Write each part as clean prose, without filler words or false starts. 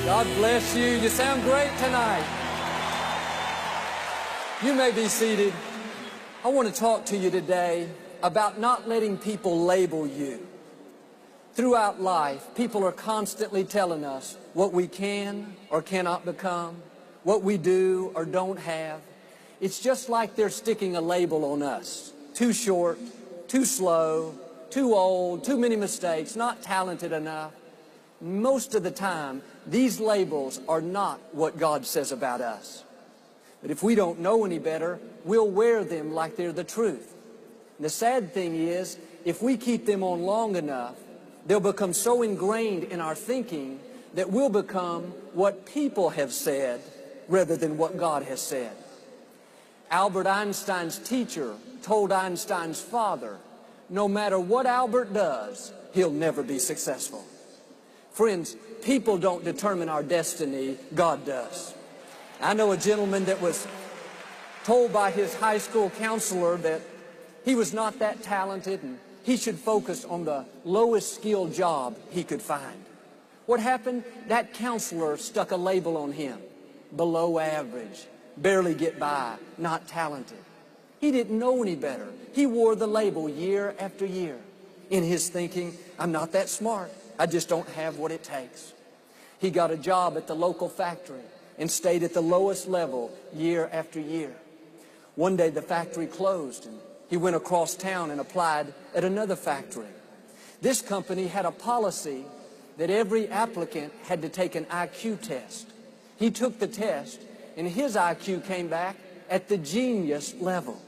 God bless you. You sound great tonight. You may be seated. I want to talk to you today about not letting people label you. Throughout life, people are constantly telling us what we can or cannot become, what we do or don't have. It's just like they're sticking a label on us. Too short, too slow, too old, too many mistakes, not talented enough. Most of the time, these labels are not what God says about us. But if we don't know any better, we'll wear them like they're the truth. And the sad thing is, if we keep them on long enough, they'll become so ingrained in our thinking that we'll become what people have said rather than what God has said. Albert Einstein's teacher told Einstein's father, no matter what Albert does, he'll never be successful. Friends, people don't determine our destiny, God does. I know a gentleman that was told by his high school counselor that he was not that talented and he should focus on the lowest skilled job he could find. What happened? That counselor stuck a label on him. Below average, barely get by, not talented. He didn't know any better. He wore the label year after year. In his thinking, I'm not that smart. I just don't have what it takes. He got a job at the local factory and stayed at the lowest level year after year. One day the factory closed and he went across town and applied at another factory. This company had a policy that every applicant had to take an IQ test. He took the test and his IQ came back at the genius level.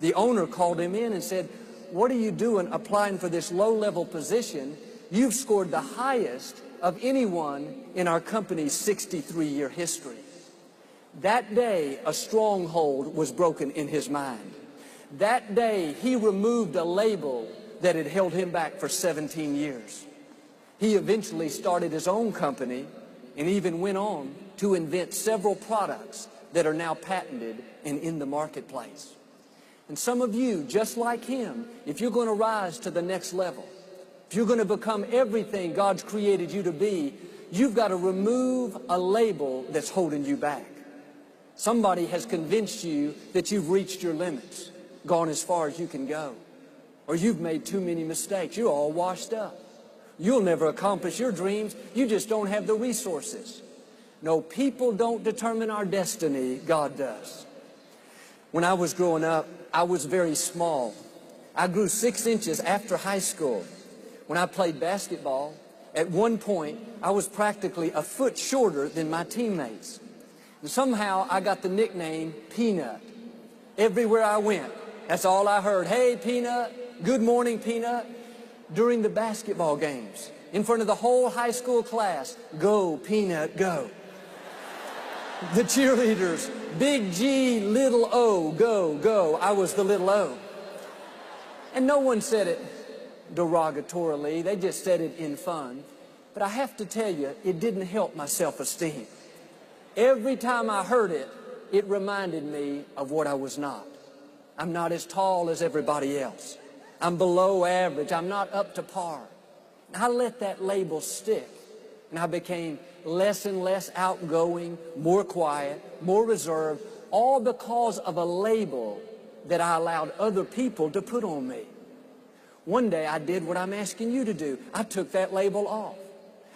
The owner called him in and said, "What are you doing applying for this low-level position? You've scored the highest of anyone in our company's 63-year history." That day, a stronghold was broken in his mind. That day, he removed a label that had held him back for 17 years. He eventually started his own company and even went on to invent several products that are now patented and in the marketplace. And some of you, just like him, if you're going to rise to the next level, if you're going to become everything God's created you to be, you've got to remove a label that's holding you back. Somebody has convinced you that you've reached your limits, gone as far as you can go, or you've made too many mistakes. You're all washed up. You'll never accomplish your dreams. You just don't have the resources. No, people don't determine our destiny. God does. When I was growing up, I was very small. I grew 6 inches after high school. When I played basketball, at one point, I was practically a foot shorter than my teammates. And somehow, I got the nickname Peanut. Everywhere I went, that's all I heard. "Hey, Peanut. Good morning, Peanut." During the basketball games, in front of the whole high school class, "Go, Peanut, go." The cheerleaders, "Big G, little O, go, go." I was the little O. And no one said it derogatorily. They just said it in fun. But I have to tell you, it didn't help my self-esteem. Every time I heard it, it reminded me of what I was not. I'm not as tall as everybody else. I'm below average. I'm not up to par. And I let that label stick. And I became less and less outgoing, more quiet, more reserved, all because of a label that I allowed other people to put on me. One day I did what I'm asking you to do. I took that label off.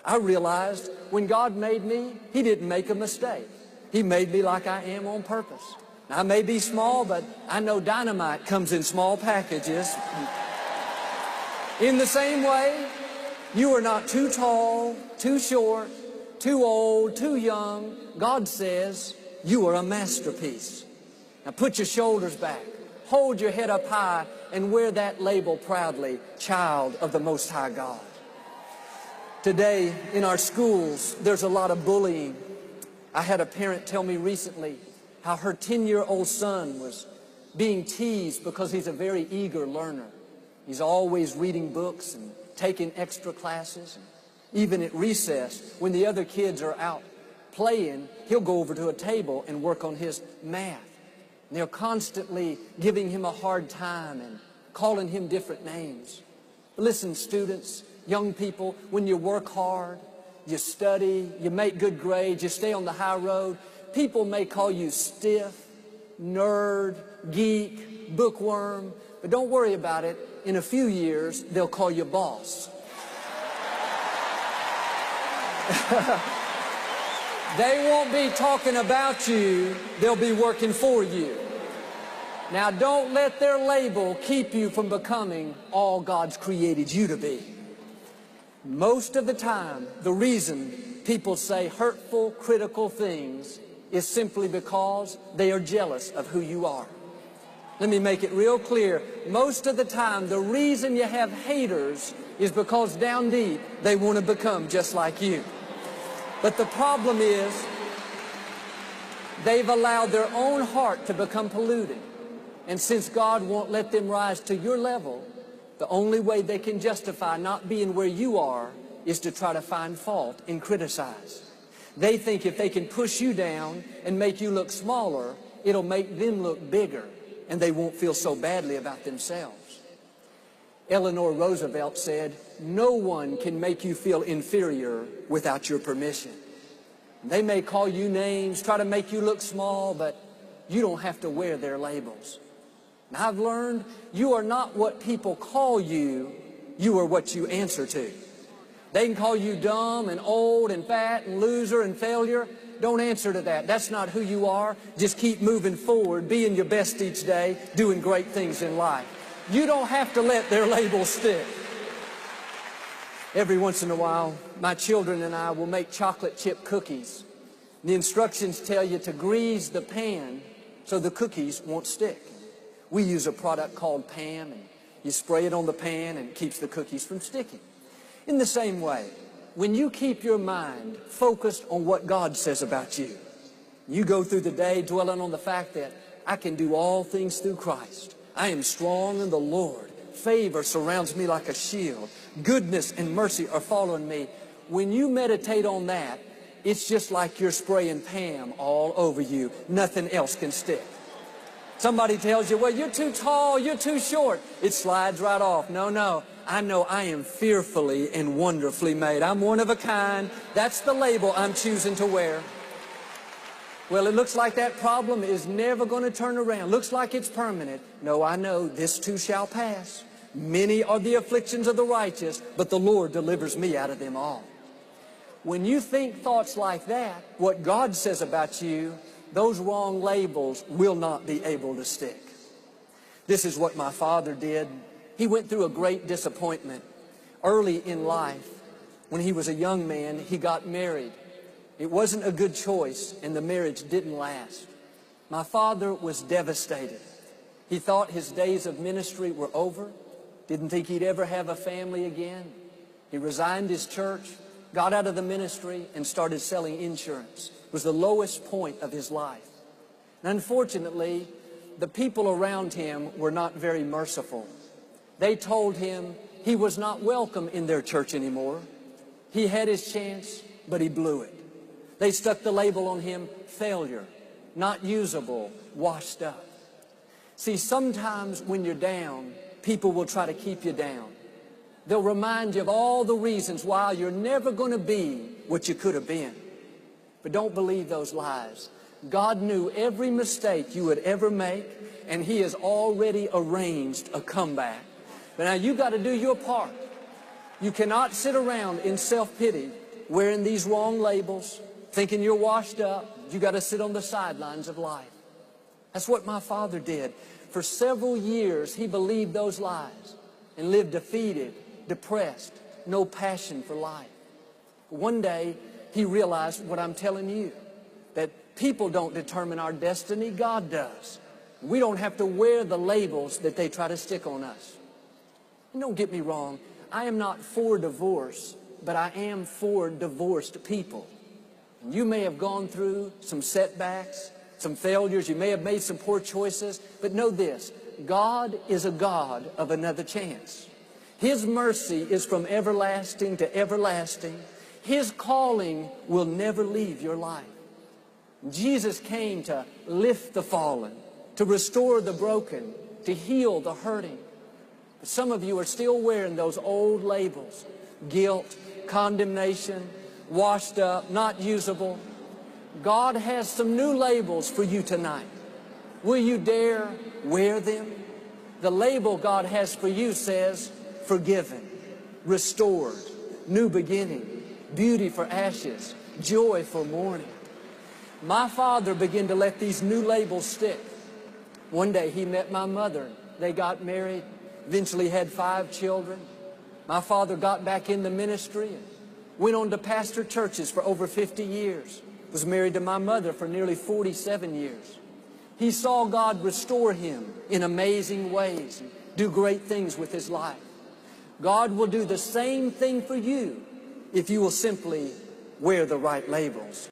I realized when God made me, He didn't make a mistake. He made me like I am on purpose. I may be small, but I know dynamite comes in small packages. In the same way, you are not too tall, too short, too old, too young. God says you are a masterpiece. Now put your shoulders back, hold your head up high, and wear that label proudly, child of the Most High God. Today, in our schools, there's a lot of bullying. I had a parent tell me recently how her 10-year-old son was being teased because he's a very eager learner. He's always reading books and taking extra classes. And even at recess, when the other kids are out playing, he'll go over to a table and work on his math. And they're constantly giving him a hard time and calling him different names. Listen, students, young people, when you work hard, you study, you make good grades, you stay on the high road, people may call you stiff, nerd, geek, bookworm, but don't worry about it. In a few years, they'll call you boss. They won't be talking about you, they'll be working for you. Now, don't let their label keep you from becoming all God's created you to be. Most of the time, the reason people say hurtful, critical things is simply because they are jealous of who you are. Let me make it real clear. Most of the time, the reason you have haters is because down deep, they want to become just like you. But the problem is, they've allowed their own heart to become polluted. And since God won't let them rise to your level, the only way they can justify not being where you are is to try to find fault and criticize. They think if they can push you down and make you look smaller, it'll make them look bigger, and they won't feel so badly about themselves. Eleanor Roosevelt said, "No one can make you feel inferior without your permission." They may call you names, try to make you look small, but you don't have to wear their labels. Now, I've learned you are not what people call you, you are what you answer to. They can call you dumb and old and fat and loser and failure. Don't answer to that. That's not who you are. Just keep moving forward, being your best each day, doing great things in life. You don't have to let their labels stick. Every once in a while, my children and I will make chocolate chip cookies. The instructions tell you to grease the pan so the cookies won't stick. We use a product called Pam, and you spray it on the pan and it keeps the cookies from sticking. In the same way, when you keep your mind focused on what God says about you, you go through the day dwelling on the fact that I can do all things through Christ. I am strong in the Lord. Favor surrounds me like a shield. Goodness and mercy are following me. When you meditate on that, it's just like you're spraying Pam all over you. Nothing else can stick. Somebody tells you, well, you're too tall, you're too short. It slides right off. No. I know I am fearfully and wonderfully made. I'm one of a kind. That's the label I'm choosing to wear. Well, it looks like that problem is never going to turn around. Looks like it's permanent. No, I know this too shall pass. Many are the afflictions of the righteous, but the Lord delivers me out of them all. When you think thoughts like that, what God says about you, those wrong labels will not be able to stick. This is what my father did. He went through a great disappointment. Early in life, when he was a young man, he got married. It wasn't a good choice, and the marriage didn't last. My father was devastated. He thought his days of ministry were over, didn't think he'd ever have a family again. He resigned his church, got out of the ministry, and started selling insurance. It was the lowest point of his life. And unfortunately, the people around him were not very merciful. They told him he was not welcome in their church anymore. He had his chance, but he blew it. They stuck the label on him, failure, not usable, washed up. See, sometimes when you're down, people will try to keep you down. They'll remind you of all the reasons why you're never going to be what you could have been. But don't believe those lies. God knew every mistake you would ever make, and He has already arranged a comeback. But now you got to do your part. You cannot sit around in self-pity, wearing these wrong labels, thinking you're washed up. You got to sit on the sidelines of life. That's what my father did. For several years, he believed those lies and lived defeated, depressed, no passion for life. One day, he realized what I'm telling you, that people don't determine our destiny, God does. We don't have to wear the labels that they try to stick on us. And don't get me wrong, I am not for divorce, but I am for divorced people. You may have gone through some setbacks, some failures, you may have made some poor choices, but know this, God is a God of another chance. His mercy is from everlasting to everlasting. His calling will never leave your life. Jesus came to lift the fallen, to restore the broken, to heal the hurting. But some of you are still wearing those old labels, guilt, condemnation, washed up, not usable. God has some new labels for you tonight. Will you dare wear them? The label God has for you says, forgiven, restored, new beginning, beauty for ashes, joy for mourning. My father began to let these new labels stick. One day he met my mother. They got married, eventually had 5 children. My father got back in the ministry and went on to pastor churches for over 50 years. Was married to my mother for nearly 47 years. He saw God restore him in amazing ways and do great things with his life. God will do the same thing for you if you will simply wear the right labels.